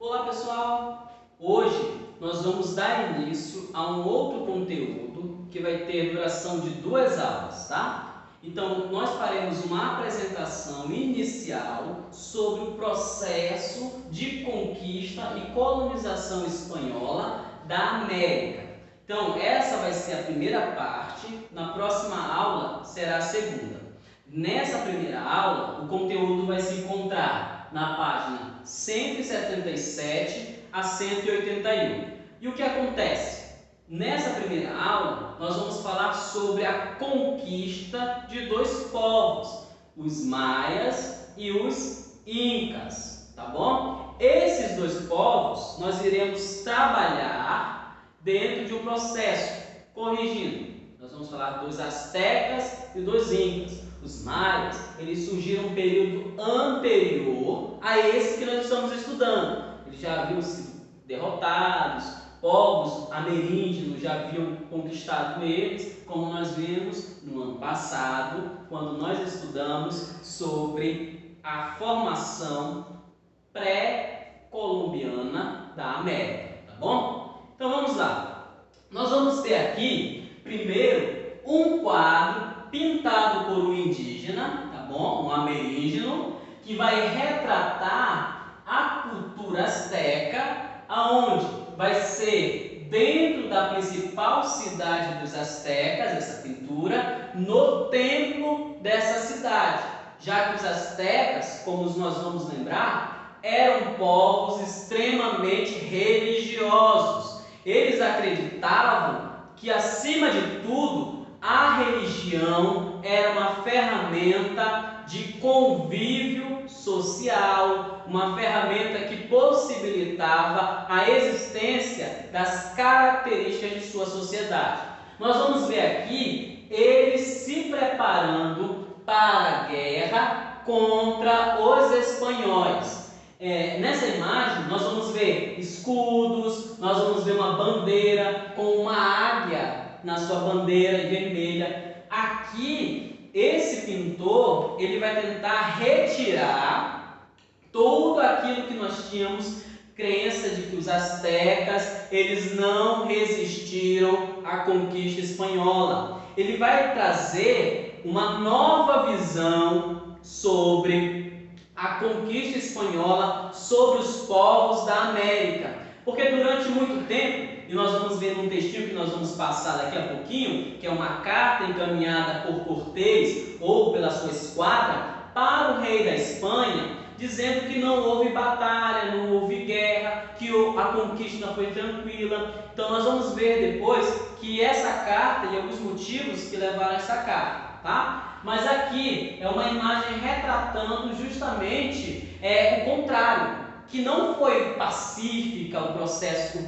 Olá pessoal, hoje nós vamos dar início a um outro conteúdo que vai ter duração de 2 aulas, tá? Então nós faremos uma apresentação inicial sobre o processo de conquista e colonização espanhola da América. Então essa vai ser a primeira parte, na próxima aula será a segunda. Nessa primeira aula o conteúdo vai se encontrar na página 177 a 181. E o que acontece? Nessa primeira aula, nós vamos falar sobre a conquista de 2 povos, os maias e os incas, tá bom? Esses 2 povos nós iremos trabalhar dentro de um processo, corrigindo. Nós vamos falar dos astecas e dos incas. Os maias, eles surgiram um período anterior a esse que nós estamos estudando. Eles já haviam sido derrotados, povos ameríndios já haviam conquistado eles, como nós vimos no ano passado, quando nós estudamos sobre a formação pré-colombiana da América, tá bom? Então vamos lá. Nós vamos ter aqui, primeiro, um quadro pintado por um indígena, tá bom? Um ameríndio, que vai retratar a cultura asteca, aonde vai ser dentro da principal cidade dos astecas, essa pintura, no templo dessa cidade, já que os astecas, como nós vamos lembrar, eram povos extremamente religiosos. Eles acreditavam que, acima de tudo, a religião era uma ferramenta de convívio social, uma ferramenta que possibilitava a existência das características de sua sociedade. Nós vamos ver aqui eles se preparando para a guerra contra os espanhóis. Nessa imagem nós vamos ver escudos, nós vamos ver uma bandeira com uma águia na sua bandeira vermelha. Aqui, esse pintor, ele vai tentar retirar tudo aquilo que nós tínhamos crença de que os astecas, eles não resistiram à conquista espanhola. Ele vai trazer uma nova visão sobre a conquista espanhola, sobre os povos da América. Porque durante muito tempo, e nós vamos ver num textinho que nós vamos passar daqui a pouquinho, que é uma carta encaminhada por Cortés ou pela sua esquadra para o rei da Espanha, dizendo que não houve batalha, não houve guerra, que a conquista foi tranquila. Então nós vamos ver depois que essa carta e alguns motivos que levaram a essa carta, tá? Mas aqui é uma imagem retratando justamente o contrário, que não foi pacífica o processo de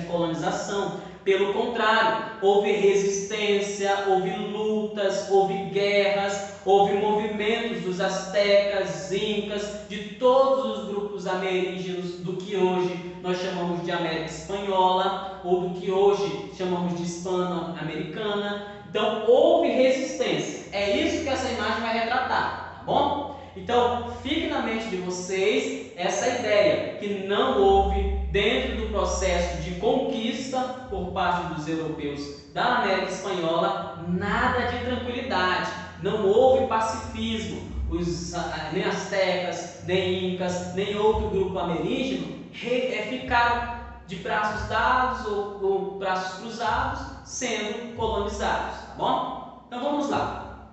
colonização. Pelo contrário, houve resistência, houve lutas, houve guerras, houve movimentos dos astecas, incas, de todos os grupos ameríndios do que hoje nós chamamos de América Espanhola, ou do que hoje chamamos de Hispano-Americana. Então, houve resistência. É isso que essa imagem vai retratar, tá bom? Então, fique na mente de vocês essa ideia, que não houve, dentro do processo de conquista por parte dos europeus da América Espanhola, nada de tranquilidade. Não houve pacifismo. Nem astecas, nem incas, nem outro grupo ameríndio ficaram de braços dados ou braços cruzados, sendo colonizados, tá bom? Então vamos lá.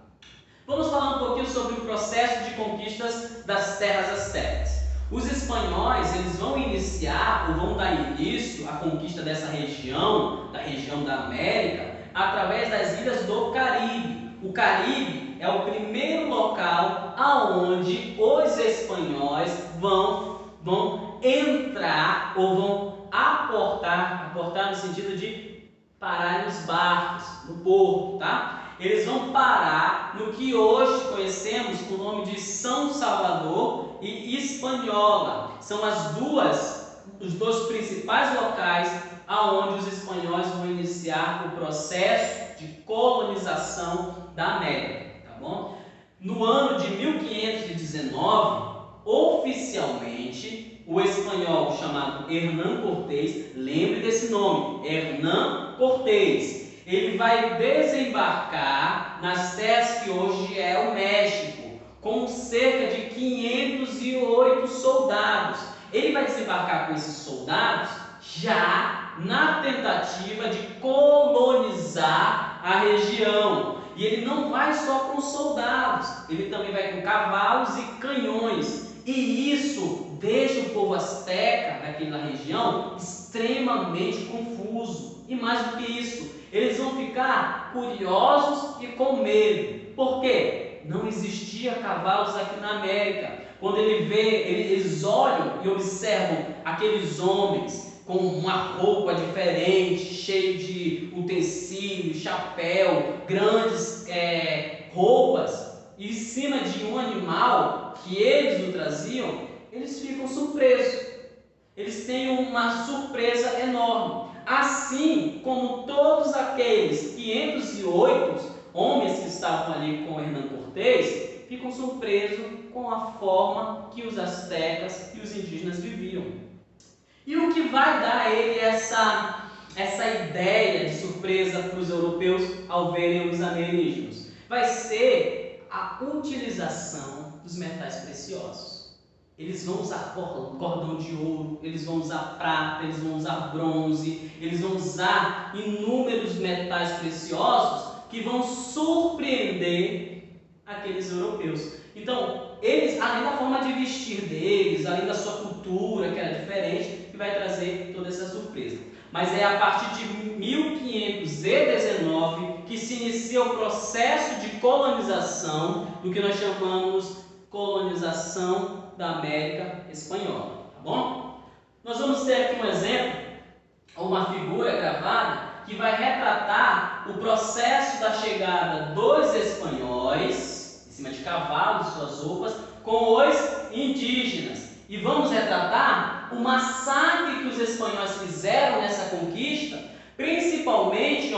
Vamos falar um pouquinho sobre o processo de conquistas das terras astecas. Os espanhóis, eles vão iniciar, ou vão dar início à conquista dessa região, da região da América, através das ilhas do Caribe. O Caribe é o primeiro local aonde os espanhóis vão entrar ou vão aportar no sentido de parar nos barcos, no porto, tá? Eles vão parar no que hoje conhecemos com o nome de São Salvador e Hispaniola. São os dois principais locais aonde os espanhóis vão iniciar o processo de colonização da América, tá bom? No ano de 1519, oficialmente, o espanhol chamado Hernán Cortés, lembre desse nome, Hernán Cortés. Ele vai desembarcar nas terras que hoje é o México, com cerca de 508 soldados. Ele vai desembarcar com esses soldados já na tentativa de colonizar a região. E ele não vai só com soldados, ele também vai com cavalos e canhões. E isso deixa o povo asteca daquela região extremamente confuso. E mais do que isso, eles vão ficar curiosos e com medo. Por quê? Não existia cavalos aqui na América. Quando eles olham e observam aqueles homens com uma roupa diferente, cheio de utensílios, chapéu, grandes roupas, e em cima de um animal que eles o traziam, eles ficam surpresos. Eles têm uma surpresa enorme. Assim como todos aqueles 508 homens que estavam ali com Hernán Cortés, ficam surpresos com a forma que os astecas e os indígenas viviam. E o que vai dar a ele essa ideia de surpresa para os europeus ao verem os ameríndios? Vai ser a utilização dos metais preciosos. Eles vão usar cordão de ouro, eles vão usar prata, eles vão usar bronze, eles vão usar inúmeros metais preciosos que vão surpreender aqueles europeus. Então, eles, além da forma de vestir deles, além da sua cultura, que era diferente, que vai trazer toda essa surpresa. Mas é a partir de 1519 que se inicia o processo de colonização, do que nós chamamos colonização da América Espanhola, tá bom? Nós vamos ter aqui um exemplo, uma figura gravada, que vai retratar o processo da chegada dos espanhóis, em cima de cavalos, suas roupas, com os indígenas. E vamos retratar o massacre que os espanhóis fizeram nessa conquista, principalmente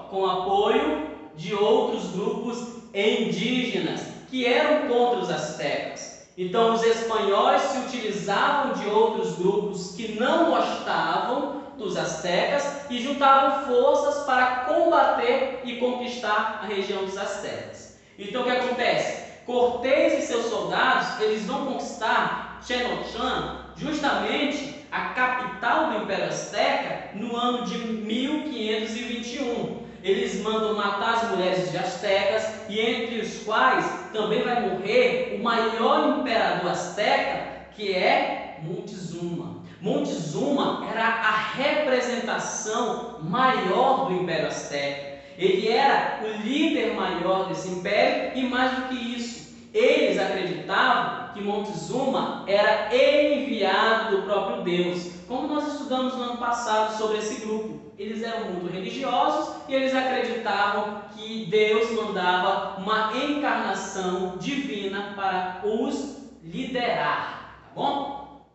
com apoio de outros grupos indígenas, que eram contra os astecas. Então os espanhóis se utilizavam de outros grupos que não gostavam dos astecas e juntavam forças para combater e conquistar a região dos astecas. Então o que acontece? Cortés e seus soldados, eles vão conquistar Tenochtitlan, justamente a capital do Império Azteca, no ano de 1521. Eles mandam matar as mulheres de astecas, e entre os quais também vai morrer o maior imperador azteca, que é Montezuma. Montezuma era a representação maior do Império Azteca. Ele era o líder maior desse império, e mais do que isso, eles acreditavam que Montezuma era enviado do próprio Deus. Como nós estudamos no ano passado sobre esse grupo, eles eram muito religiosos e eles acreditavam que Deus mandava uma encarnação divina para os liderar, tá bom?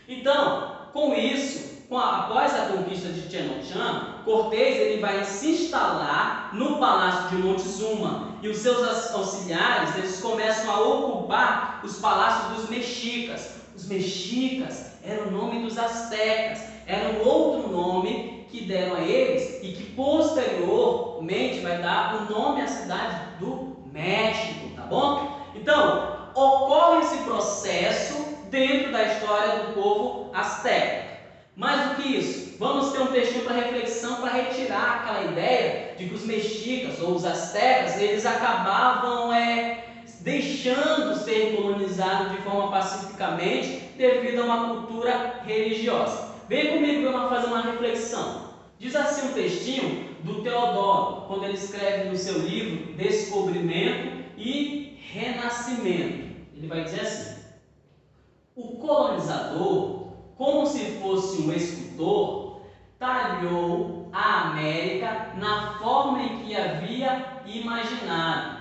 Então, com isso, após a conquista de Tenochtitlan, Cortés ele vai se instalar no palácio de Montezuma, e os seus auxiliares eles começam a ocupar os palácios dos mexicas. Os mexicas era o nome dos astecas, era um outro nome que deram a eles e que posteriormente vai dar o nome à cidade do México, tá bom? Então, ocorre esse processo dentro da história do povo asteca. Mais do que isso, vamos ter um textinho para reflexão, para retirar aquela ideia de que os mexicas ou os astecas, eles acabavam deixando ser colonizados de forma pacificamente devido a uma cultura religiosa. Vem comigo que vamos fazer uma reflexão. Diz assim um textinho do Teodoro, quando ele escreve no seu livro Descobrimento e Renascimento. Ele vai dizer assim: o colonizador, como se fosse um escultor, talhou a América na forma em que havia imaginado.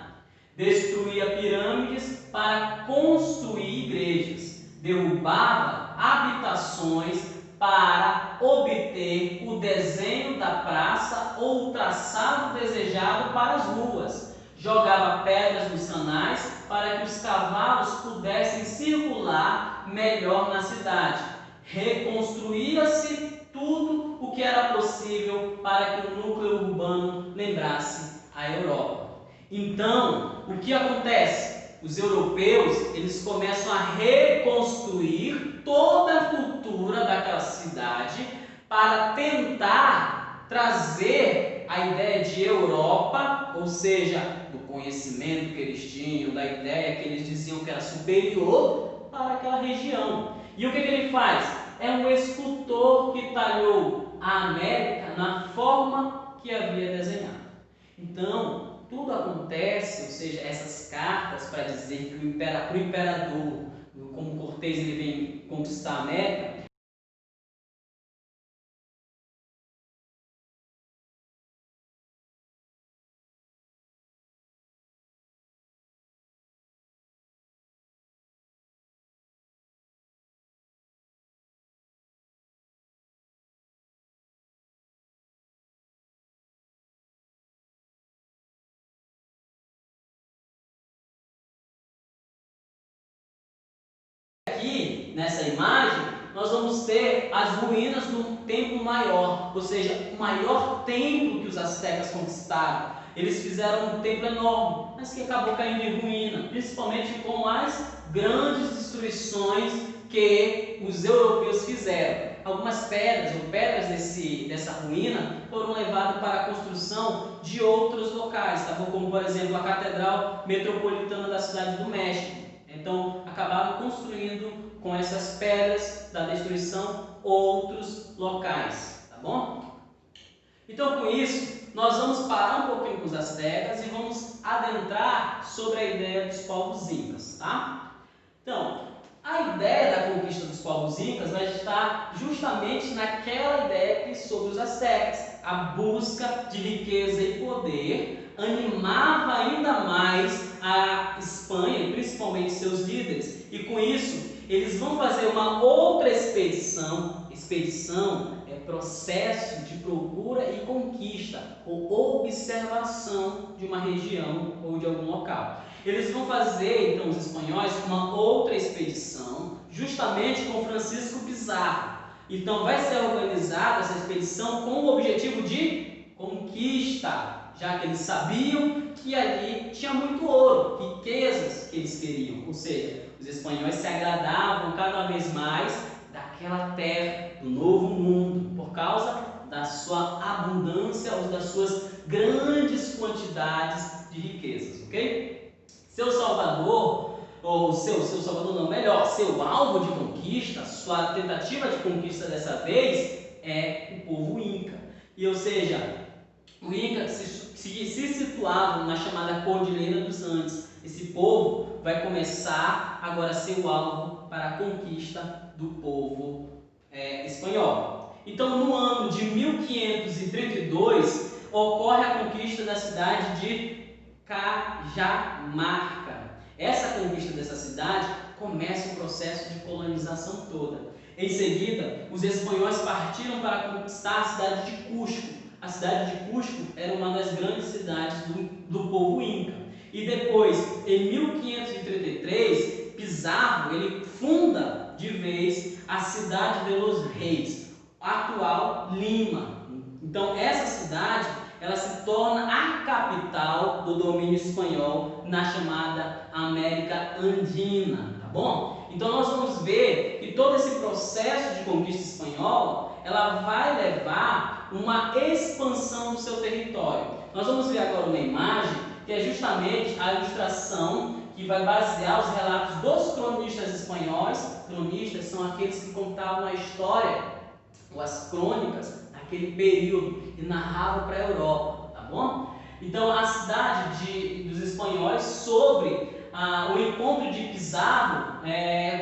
Destruía pirâmides para construir igrejas, derrubava habitações para obter o desenho da praça ou o traçado desejado para as ruas. Jogava pedras nos canais para que os cavalos pudessem circular melhor na cidade. reconstruía-se tudo o que era possível para que o núcleo urbano lembrasse a Europa. Então, o que acontece? Os europeus, eles começam a reconstruir toda a cultura daquela cidade para tentar trazer a ideia de Europa, ou seja, do conhecimento que eles tinham, da ideia que eles diziam que era superior, para aquela região. E o que ele faz? É um escultor que talhou a América na forma que havia desenhado. Então, tudo acontece, ou seja, essas cartas para dizer que o imperador, como Cortés, ele vem conquistar a América, aqui nessa imagem nós vamos ter as ruínas do templo maior, ou seja, o maior templo que os astecas conquistaram. Eles fizeram um templo enorme, mas que acabou caindo em ruína, principalmente com as grandes destruições que os europeus fizeram. Algumas pedras ou pedras dessa ruína foram levadas para a construção de outros locais, tá bom? Como por exemplo a Catedral Metropolitana da Cidade do México. Então acabaram construindo com essas pedras da destruição outros locais, tá bom? Então com isso nós vamos parar um pouquinho com os astecas e vamos adentrar sobre a ideia dos povos incas, tá? Então, a ideia da conquista dos povos incas vai estar justamente naquela ideia que sobre os astecas, a busca de riqueza e poder animava ainda mais a Espanha, principalmente seus líderes, e com isso eles vão fazer uma outra expedição é processo de procura e conquista ou observação de uma região ou de algum local. Eles vão fazer, então, os espanhóis, uma outra expedição, justamente com Francisco Pizarro. Então, vai ser organizada essa expedição com o objetivo de conquista, já que eles sabiam que ali tinha muito ouro, riquezas que eles queriam. Ou seja, os espanhóis se agradavam cada vez mais daquela terra, do novo mundo, por causa da sua abundância ou das suas grandes quantidades de riquezas, ok? Seu salvador, ou seu salvador não, melhor, seu alvo de conquista, sua tentativa de conquista dessa vez é o povo Inca. E ou seja, o Inca se situava na chamada Cordilheira dos Andes. Esse povo vai começar agora a ser o alvo para a conquista do povo espanhol. Então, no ano de 1532, ocorre a conquista da cidade de Cajamarca. Essa conquista dessa cidade começa o processo de colonização toda. Em seguida, os espanhóis partiram para conquistar a cidade de Cusco. A cidade de Cusco era uma das grandes cidades do povo Inca. E depois, em 1533, Pizarro ele funda de vez a cidade de Los Reis, atual Lima. Então, essa cidade ela se torna a capital do domínio espanhol na chamada América Andina, tá bom? Então nós vamos ver que todo esse processo de conquista espanhola, ela vai levar uma expansão do seu território. Nós vamos ver agora uma imagem que é justamente a ilustração que vai basear os relatos dos cronistas espanhóis. Cronistas são aqueles que contavam a história ou as crônicas naquele período e narravam para a Europa, tá bom? Então a cidade dos espanhóis sobre o encontro de Pizarro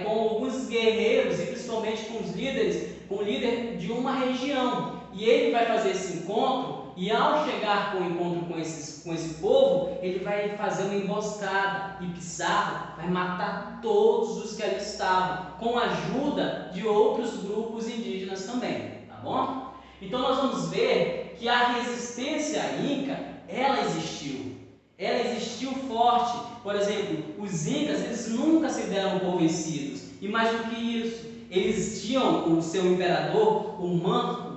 com alguns guerreiros e principalmente com os líderes, com o líder de uma região. E ele vai fazer esse encontro e ao chegar com o encontro com esse povo, ele vai fazer uma emboscada e Pizarro vai matar todos os que ali estavam, com a ajuda de outros grupos indígenas também, tá bom? Então nós vamos ver que a resistência inca, ela existiu forte. Por exemplo, os incas, eles nunca se deram por vencidos, e mais do que isso, eles tinham o seu imperador, o Marco,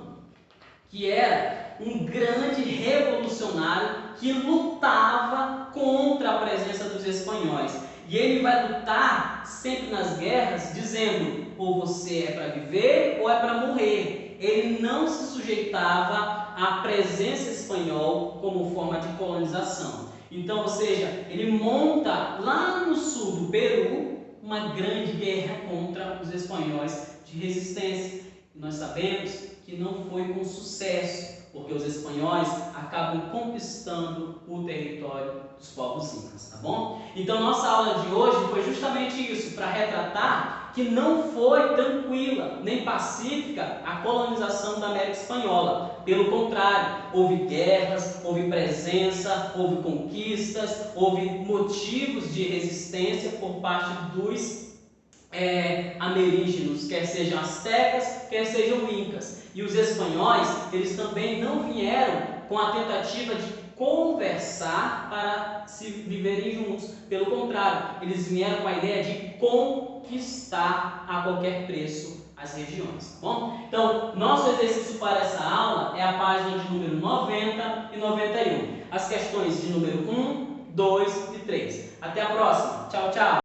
que era um grande revolucionário que lutava contra a presença dos espanhóis. E ele vai lutar sempre nas guerras dizendo: ou você é para viver ou é para morrer. Ele não se sujeitava à presença espanhola como forma de colonização. Então, ou seja, ele monta lá no sul do Peru uma grande guerra contra os espanhóis de resistência. E nós sabemos que não foi com sucesso, porque os espanhóis acabam conquistando o território dos povos incas, tá bom? Então nossa aula de hoje foi justamente isso, para retratar que não foi tranquila nem pacífica a colonização da América Espanhola. Pelo contrário, houve guerras, houve presença, houve conquistas, houve motivos de resistência por parte dos ameríndios, quer sejam astecas, quer sejam incas. E os espanhóis, eles também não vieram com a tentativa de conversar para se viverem juntos. Pelo contrário, eles vieram com a ideia de conquistar a qualquer preço as regiões, tá bom? Então, nosso exercício para essa aula é a página de número 90 e 91. As questões de número 1, 2 e 3. Até a próxima. Tchau, tchau.